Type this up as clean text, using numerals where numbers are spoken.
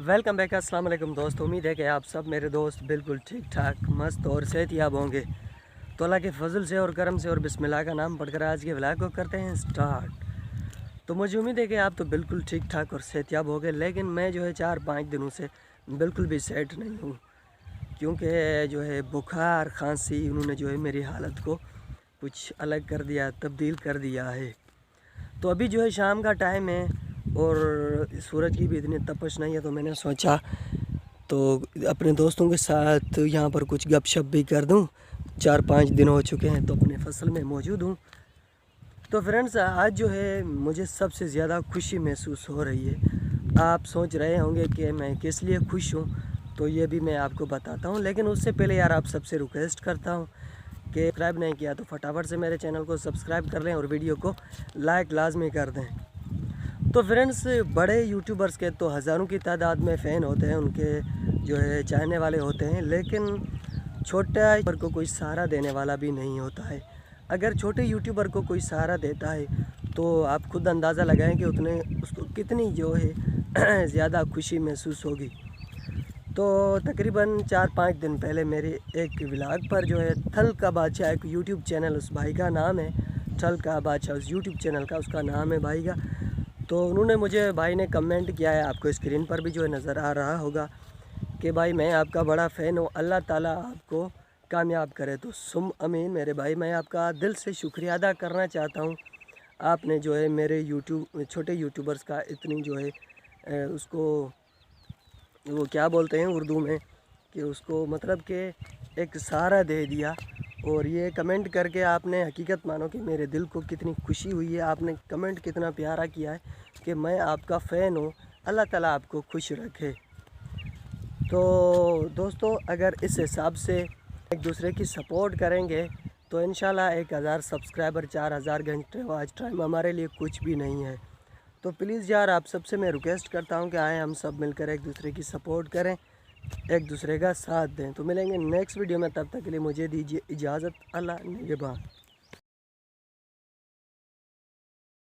Welcome back. अस्सलाम वालेकुम दोस्त, उम्मीद है कि आप सब मेरे दोस्त बिल्कुल ठीक ठाक मस्त और सेहतयाब होंगे। तो अल्लाह के फजल से और करम से और बिस्मिल्लाह का नाम पढ़कर आज के व्लॉग को करते हैं स्टार्ट। तो मुझे उम्मीद है कि आप तो बिल्कुल ठीक ठाक और सेहतयाब हो गए, लेकिन मैं जो है 4-5 दिनों से बिल्कुल भी सेट नहीं हूँ, क्योंकि जो है बुखार खांसी उन्होंने जो है मेरी हालत को कुछ अलग कर दिया, तब्दील कर दिया है। तो अभी जो है शाम का टाइम है और सूरज की भी इतनी तपश नहीं है, तो मैंने सोचा तो अपने दोस्तों के साथ यहाँ पर कुछ गपशप भी कर दूँ। 4-5 दिन हो चुके हैं तो अपने फसल में मौजूद हूँ। तो फ्रेंड्स, आज जो है मुझे सबसे ज़्यादा खुशी महसूस हो रही है। आप सोच रहे होंगे कि मैं किस लिए खुश हूँ, तो ये भी मैं आपको बताता हूँ। लेकिन उससे पहले यार आप सबसे रिक्वेस्ट करता हूँ कि सब्सक्राइब नहीं किया तो फटाफट से मेरे चैनल को सब्सक्राइब कर लें और वीडियो को लाइक लाजमी कर दें। तो फ्रेंड्स, बड़े यूट्यूबर्स के तो हज़ारों की तादाद में फ़ैन होते हैं, उनके जो है चाहने वाले होते हैं, लेकिन छोटा यूट्यूबर को कोई सहारा देने वाला भी नहीं होता है। अगर छोटे यूट्यूबर को कोई सहारा देता है तो आप खुद अंदाज़ा लगाएं कि उतने उसको कितनी जो है ज़्यादा खुशी महसूस होगी। तो तकरीबन 4-5 दिन पहले मेरे एक व्लॉग पर जो है थल का बादशाह, एक यूट्यूब चैनल, उस भाई का नाम है थल का बादशाह, उस यूट्यूब चैनल का उसका नाम है भाई का। तो उन्होंने मुझे, भाई ने कमेंट किया है, आपको स्क्रीन पर भी जो है नज़र आ रहा होगा कि भाई मैं आपका बड़ा फ़ैन हूँ, अल्लाह ताला आपको कामयाब करे। तो सुम अमीन मेरे भाई, मैं आपका दिल से शुक्रिया अदा करना चाहता हूँ। आपने जो है मेरे छोटे यूट्यूबर्स का इतनी जो है उसको वो क्या बोलते हैं उर्दू में कि उसको मतलब कि एक सहारा दे दिया। और ये कमेंट करके आपने हकीकत मानो कि मेरे दिल को कितनी खुशी हुई है। आपने कमेंट कितना प्यारा किया है कि मैं आपका फ़ैन हूँ, अल्लाह ताला आपको खुश रखे। तो दोस्तों, अगर इस हिसाब से एक दूसरे की सपोर्ट करेंगे तो इंशाल्लाह 1000 सब्सक्राइबर, 4000 घंटे वॉच टाइम हमारे लिए कुछ भी नहीं है। तो प्लीज़ यार आप सबसे मैं रिक्वेस्ट करता हूँ कि आए हम सब मिलकर एक दूसरे की सपोर्ट करें, एक दूसरे का साथ दें। तो मिलेंगे नेक्स्ट वीडियो में, तब तक के लिए मुझे दीजिए इजाज़त। अल्लाह निगहबान।